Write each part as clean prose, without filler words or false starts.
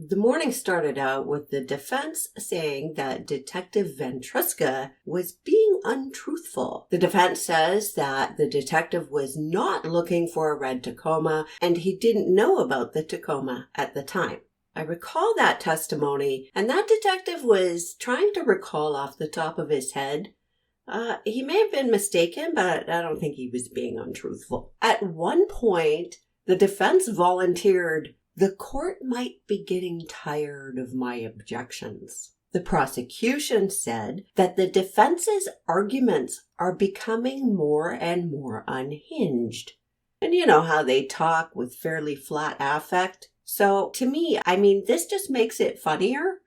The morning started out with the defense saying that Detective Ventruska was being untruthful. The defense says that the detective was not looking for a red Tacoma and he didn't know about the Tacoma at the time. I recall that testimony, and that detective was trying to recall off the top of his head. He may have been mistaken, but I don't think he was being untruthful. At one point, the defense volunteered, "The court might be getting tired of my objections." The prosecution said that the defense's arguments are becoming more and more unhinged. And you know how they talk with fairly flat affect? So to me, this just makes it funnier.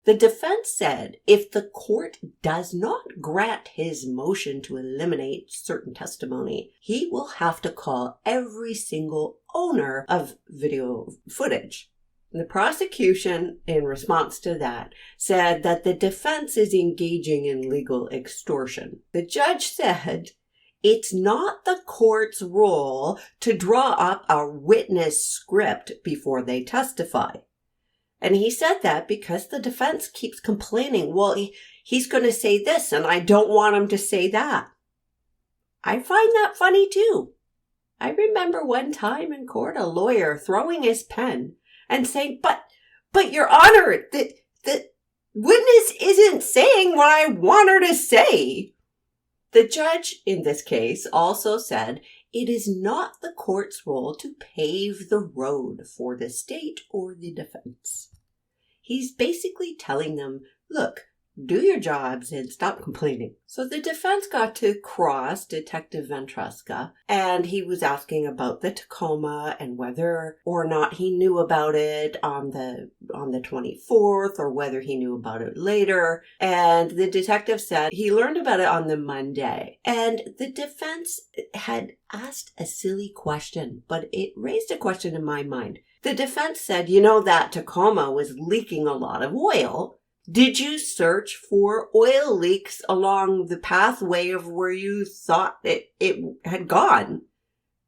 The defense said if the court does not grant his motion to eliminate certain testimony, he will have to call every single owner of video footage. The prosecution, in response to that, said that the defense is engaging in legal extortion. The judge said it's not the court's role to draw up a witness script before they testify. And he said that because the defense keeps complaining, well, he's going to say this and I don't want him to say that. I find that funny too. I remember one time in court a lawyer throwing his pen and saying, but Your Honor, the witness isn't saying what I want her to say. The judge in this case also said it is not the court's role to pave the road for the state or the defense. He's basically telling them, look, do your jobs and stop complaining. So the defense got to cross Detective Ventruska, and he was asking about the Tacoma and whether or not he knew about it on the 24th or whether he knew about it later. And the detective said he learned about it on the Monday. And the defense had asked a silly question, but it raised a question in my mind. The defense said, that Tacoma was leaking a lot of oil. Did you search for oil leaks along the pathway of where you thought it had gone?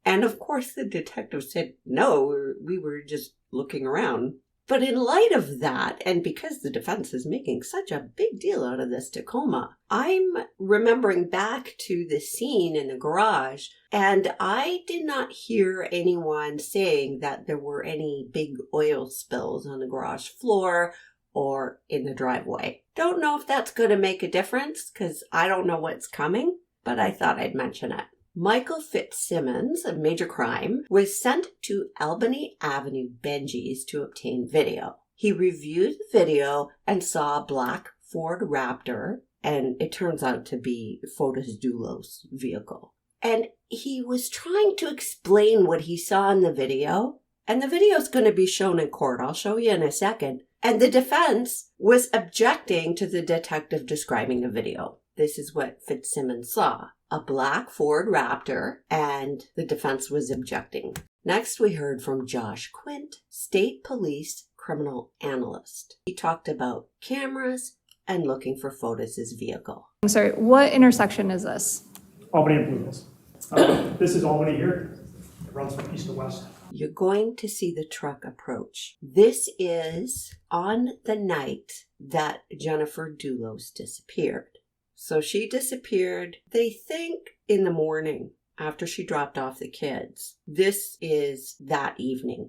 And of course the detective said, no, we were just looking around. But in light of that, and because the defense is making such a big deal out of this Tacoma, I'm remembering back to the scene in the garage, and I did not hear anyone saying that there were any big oil spills on the garage floor or in the driveway. Don't know if that's going to make a difference because I don't know what's coming, but I thought I'd mention it. Michael Fitzsimmons of Major Crime was sent to Albany Avenue Benji's to obtain video. He reviewed the video and saw a black Ford Raptor, and it turns out to be Fotis Dulos' vehicle. And he was trying to explain what he saw in the video, and the video is going to be shown in court. I'll show you in a second. And the defense was objecting to the detective describing the video. This is what Fitzsimmons saw. A black Ford Raptor, and the defense was objecting. Next, we heard from Josh Quint, State Police criminal analyst. He talked about cameras and looking for Fotis' vehicle. I'm sorry, what intersection is this? Albany and Blue Hills. This is Albany here. It runs from east to west. You're going to see the truck approach. This is on the night that Jennifer Dulos disappeared. So she disappeared, they think, in the morning after she dropped off the kids. This is that evening.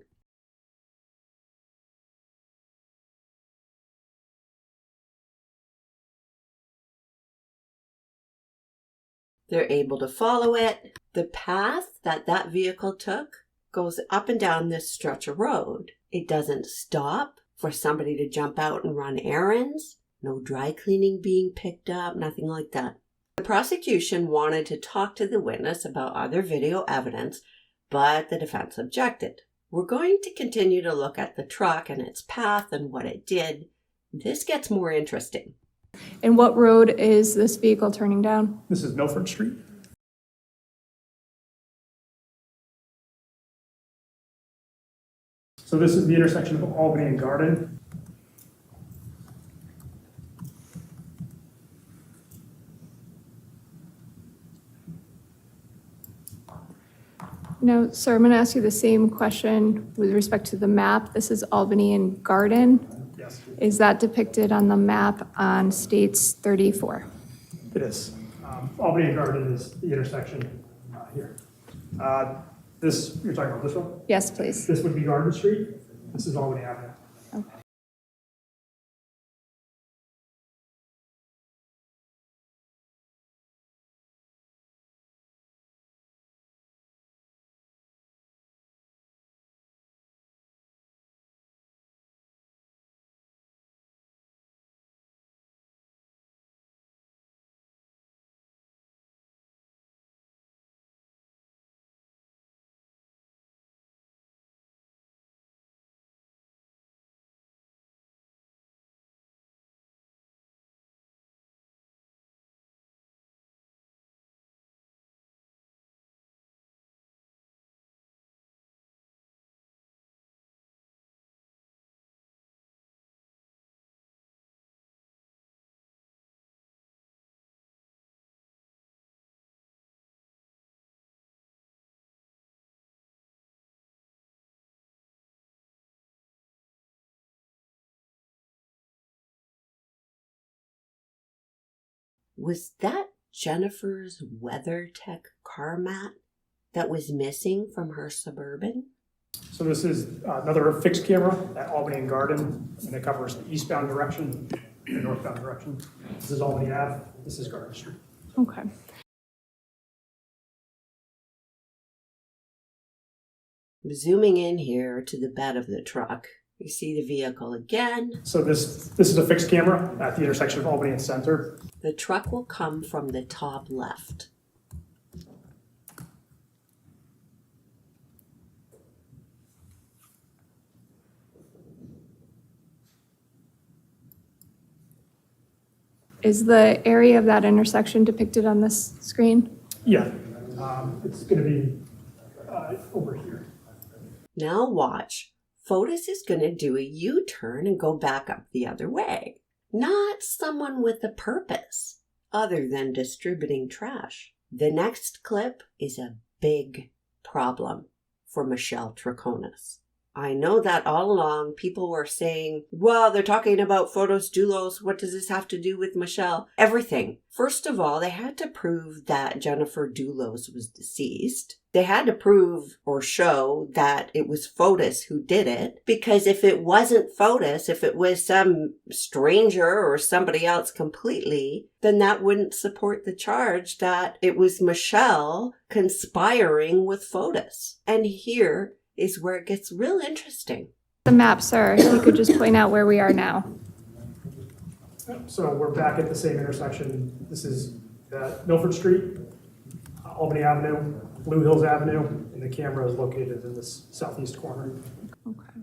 They're able to follow it. The path that vehicle took goes up and down this stretch of road. It doesn't stop for somebody to jump out and run errands. No dry cleaning being picked up, nothing like that. The prosecution wanted to talk to the witness about other video evidence, but the defense objected. We're going to continue to look at the truck and its path and what it did. This gets more interesting. And what road is this vehicle turning down? This is Milford Street. So this is the intersection of Albany and Garden. Now, sir, I'm going to ask you the same question with respect to the map. This is Albany and Garden. Yes, Is that depicted on the map on States 34? it is. Albany and Garden is the intersection here. This, you're talking about this one? Yes, please. This would be Garden Street. This is Albany Avenue. Okay. Was that Jennifer's WeatherTech car mat that was missing from her Suburban? So this is another fixed camera at Albany and Garden, and it covers the eastbound direction and northbound direction. This is Albany Ave, this is Garden Street. Okay. Zooming in here to the bed of the truck, you see the vehicle again. So this is a fixed camera at the intersection of Albany and Center. The truck will come from the top left. Is the area of that intersection depicted on this screen? Yeah, it's going to be over here. Now watch. Fotis is going to do a U-turn and go back up the other way. Not someone with a purpose other than distributing trash. The next clip is a big problem for Michelle Troconis. I know that all along people were saying, well, they're talking about Fotis Dulos. What does this have to do with Michelle? Everything. First of all, they had to prove that Jennifer Dulos was deceased. They had to prove or show that it was Fotis who did it. Because if it wasn't Fotis, if it was some stranger or somebody else completely, then that wouldn't support the charge that it was Michelle conspiring with Fotis. And here is where it gets real interesting. The map, sir, if you could just point out where we are now. So we're back at the same intersection. This is Milford Street, Albany Avenue, Blue Hills Avenue, and the camera is located in this southeast corner. Okay.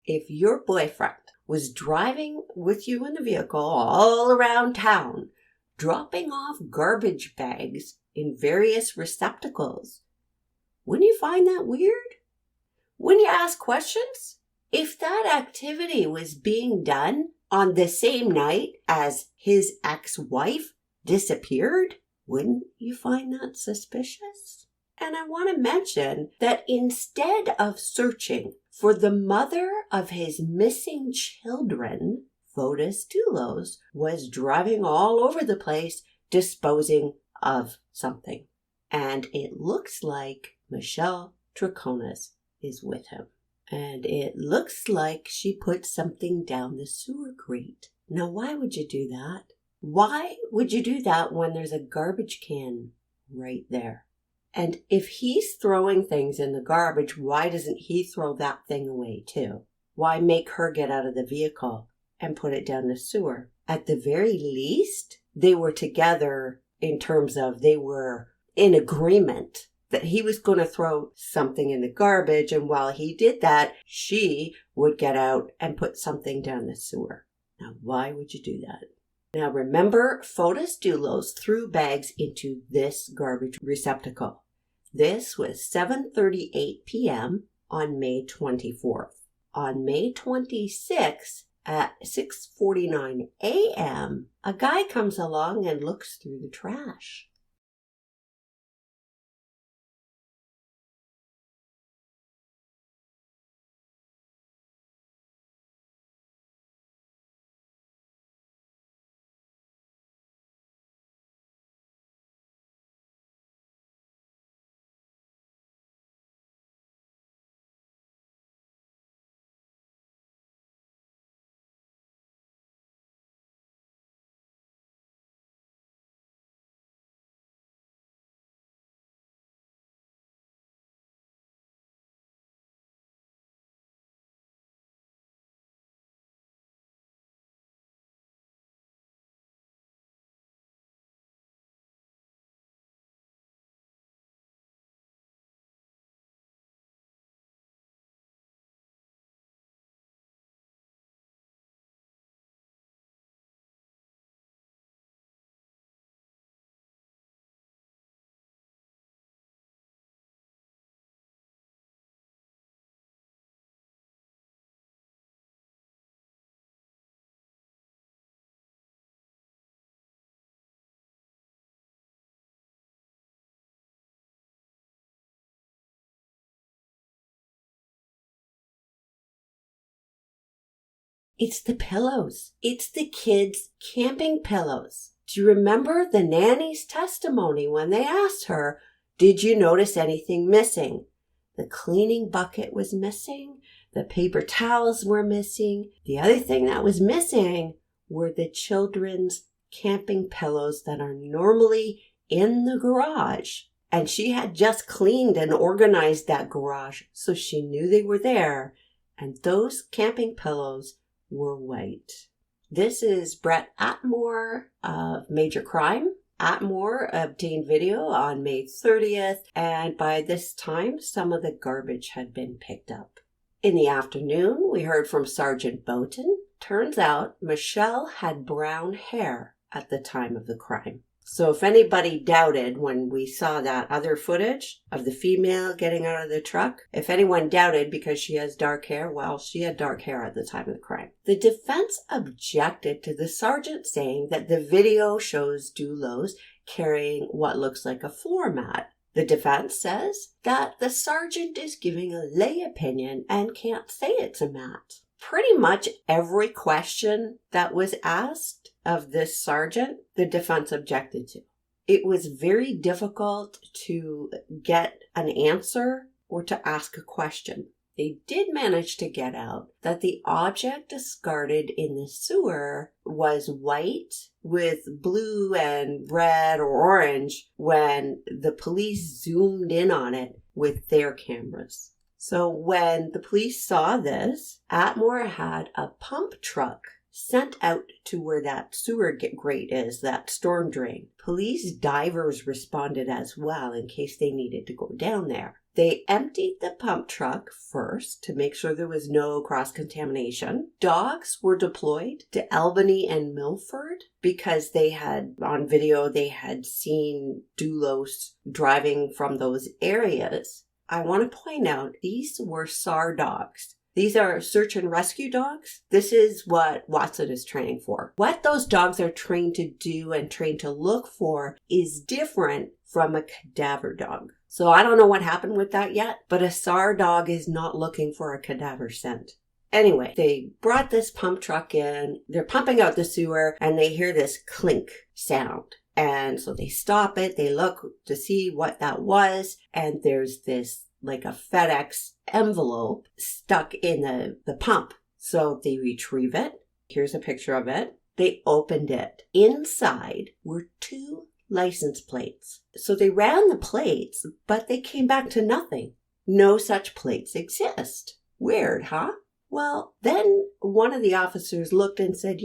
if your boyfriend was driving with you in the vehicle all around town, dropping off garbage bags in various receptacles, wouldn't you find that weird? Wouldn't you ask questions? If that activity was being done on the same night as his ex-wife disappeared, wouldn't you find that suspicious? And I want to mention that instead of searching for the mother of his missing children, Fotis Dulos was driving all over the place disposing of something. And it looks like Michelle Troconis is with him. And it looks like she put something down the sewer grate. Now, why would you do that? Why would you do that when there's a garbage can right there? And if he's throwing things in the garbage, why doesn't he throw that thing away too? Why make her get out of the vehicle and put it down the sewer? At the very least, they were together in terms of they were in agreement that he was going to throw something in the garbage, and while he did that, she would get out and put something down the sewer. Now, why would you do that? Now, remember, Fotis Dulos threw bags into this garbage receptacle. This was 7:38 p.m. on May 24th. On May 26th, at 6:49 a.m., a guy comes along and looks through the trash. It's the pillows. It's the kids' camping pillows. Do you remember the nanny's testimony when they asked her, did you notice anything missing? The cleaning bucket was missing. The paper towels were missing. The other thing that was missing were the children's camping pillows that are normally in the garage. And she had just cleaned and organized that garage, so she knew they were there. And those camping pillows were white. This is Brett Atmore of Major Crime. Atmore obtained video on May 30th, and by this time, some of the garbage had been picked up. In the afternoon, we heard from Sergeant Boughton. Turns out Michelle had brown hair at the time of the crime. So if anybody doubted when we saw that other footage of the female getting out of the truck, if anyone doubted because she has dark hair, well, she had dark hair at the time of the crime. The defense objected to the sergeant saying that the video shows Dulos carrying what looks like a floor mat. The defense says that the sergeant is giving a lay opinion and can't say it's a mat. Pretty much every question that was asked of this sergeant, the defense objected to. It was very difficult to get an answer or to ask a question. They did manage to get out that the object discarded in the sewer was white with blue and red or orange when the police zoomed in on it with their cameras. So when the police saw this, Atmore had a pump truck sent out to where that sewer grate is, that storm drain. Police divers responded as well in case they needed to go down there. They emptied the pump truck first to make sure there was no cross-contamination. Dogs were deployed to Albany and Milford because they had, on video, they had seen Dulos driving from those areas. I want to point out, these were SAR dogs. These are search and rescue dogs. This is what Watson is training for. What those dogs are trained to do and trained to look for is different from a cadaver dog. So I don't know what happened with that yet, but a SAR dog is not looking for a cadaver scent. Anyway, they brought this pump truck in. They're pumping out the sewer and they hear this clink sound. And so they stop it. They look to see what that was. And there's this like a FedEx envelope stuck in the pump. So they retrieve it. Here's a picture of it. They opened it. Inside were 2 license plates. So they ran the plates, but they came back to nothing. No such plates exist. Weird, huh? Well, then one of the officers looked and said,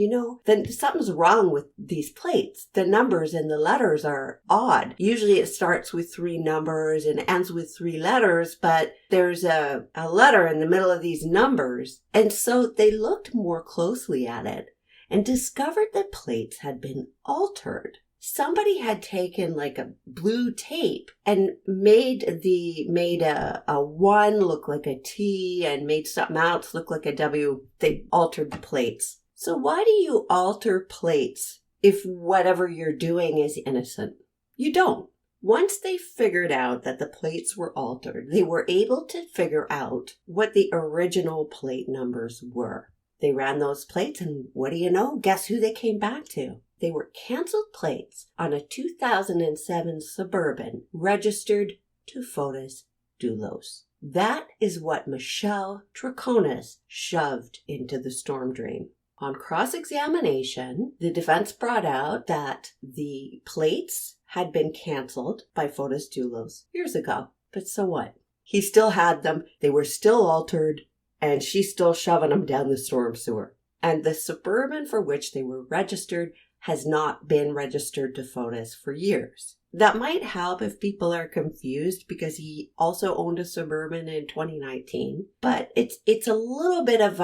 then something's wrong with these plates. The numbers and the letters are odd. Usually it starts with 3 numbers and ends with 3 letters, but there's a letter in the middle of these numbers. And so they looked more closely at it and discovered that plates had been altered. Somebody had taken like a blue tape and made a 1 look like a T and made something else look like a W. They altered the plates. So why do you alter plates if whatever you're doing is innocent? You don't. Once they figured out that the plates were altered, they were able to figure out what the original plate numbers were. They ran those plates and what do you know? Guess who they came back to? They were canceled plates on a 2007 Suburban registered to Fotis Dulos. That is what Michelle Troconis shoved into the storm drain. On cross-examination, the defense brought out that the plates had been canceled by Fotis Dulos years ago. But so what? He still had them. They were still altered, and she's still shoving them down the storm sewer. And the Suburban for which they were registered has not been registered to Fotis for years. That might help if people are confused because he also owned a Suburban in 2019. But it's a little bit of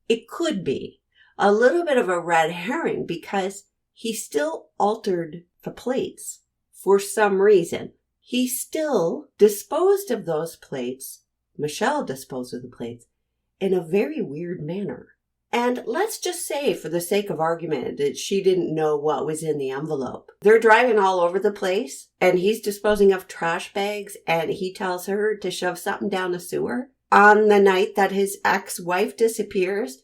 it could be a little bit of a red herring because he still altered the plates for some reason. He still disposed of those plates, Michelle disposed of the plates, in a very weird manner. And let's just say, for the sake of argument, that she didn't know what was in the envelope. They're driving all over the place, and he's disposing of trash bags, and he tells her to shove something down the sewer on the night that his ex-wife disappears.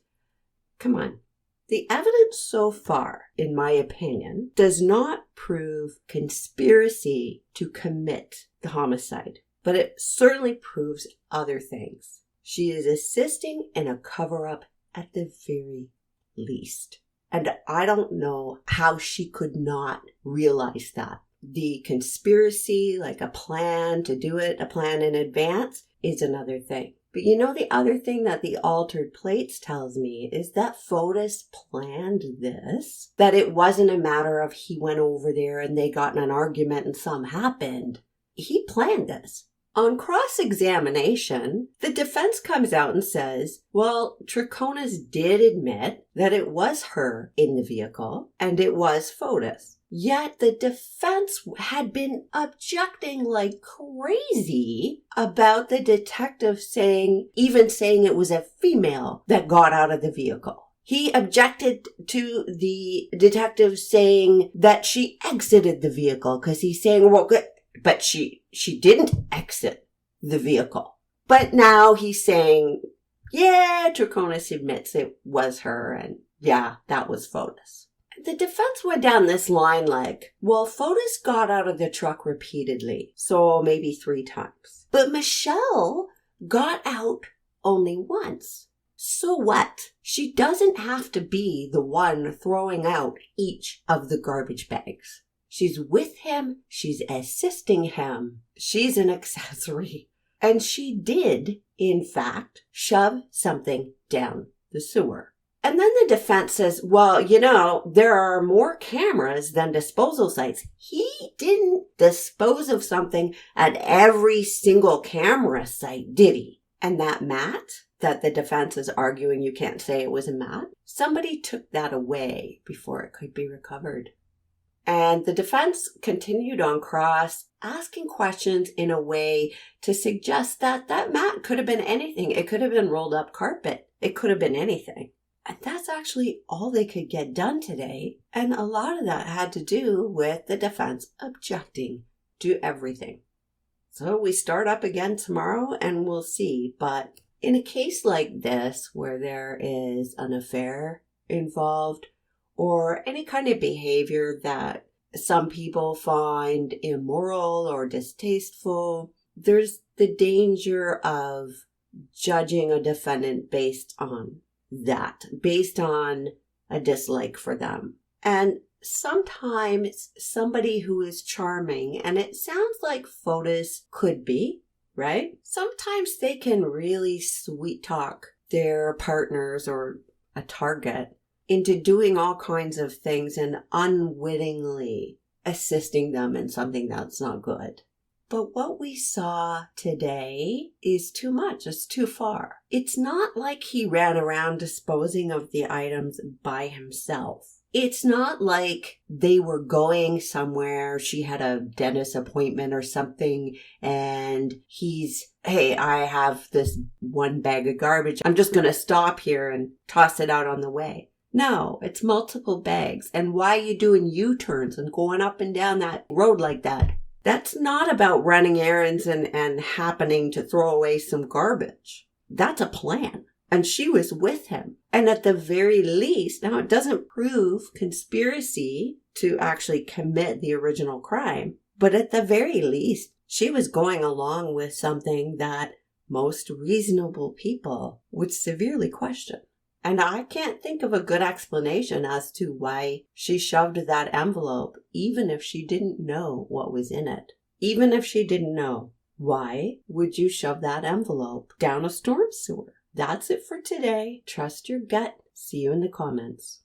Come on. The evidence so far, in my opinion, does not prove conspiracy to commit the homicide, but it certainly proves other things. She is assisting in a cover-up at the very least. And I don't know how she could not realize that. The conspiracy, like a plan to do it, a plan in advance, is another thing. But the other thing that the altered plates tells me is that Fotis planned this, that it wasn't a matter of he went over there and they got in an argument and something happened. He planned this. On cross-examination, the defense comes out and says, well, Troconis did admit that it was her in the vehicle and it was Fotis. Yet the defense had been objecting like crazy about the detective even saying it was a female that got out of the vehicle. He objected to the detective saying that she exited the vehicle because he's saying, well, good. But she didn't exit the vehicle. But now he's saying, yeah, Troconis admits it was her, and yeah, that was Fotis. The defense went down this line like, well, Fotis got out of the truck repeatedly, so maybe 3 times. But Michelle got out only once. So what? She doesn't have to be the one throwing out each of the garbage bags. She's with him. She's assisting him. She's an accessory. And she did, in fact, shove something down the sewer. And then the defense says, well, there are more cameras than disposal sites. He didn't dispose of something at every single camera site, did he? And that mat that the defense is arguing you can't say it was a mat, somebody took that away before it could be recovered. And the defense continued on cross, asking questions in a way to suggest that that mat could have been anything. It could have been rolled up carpet. It could have been anything. And that's actually all they could get done today. And a lot of that had to do with the defense objecting to everything. So we start up again tomorrow and we'll see. But in a case like this, where there is an affair involved, or any kind of behavior that some people find immoral or distasteful, there's the danger of judging a defendant based on that, based on a dislike for them. And sometimes somebody who is charming, and it sounds like Fotis could be, right? Sometimes they can really sweet talk their partners or a target into doing all kinds of things and unwittingly assisting them in something that's not good. But what we saw today is too much. It's too far. It's not like he ran around disposing of the items by himself. It's not like they were going somewhere. She had a dentist appointment or something, and hey, I have this one bag of garbage. I'm just going to stop here and toss it out on the way. No, it's multiple bags. And why are you doing U-turns and going up and down that road like that? That's not about running errands and happening to throw away some garbage. That's a plan. And she was with him. And at the very least, now it doesn't prove conspiracy to actually commit the original crime, but at the very least, she was going along with something that most reasonable people would severely question. And I can't think of a good explanation as to why she shoved that envelope, even if she didn't know what was in it. Even if she didn't know, why would you shove that envelope down a storm sewer? That's it for today. Trust your gut. See you in the comments.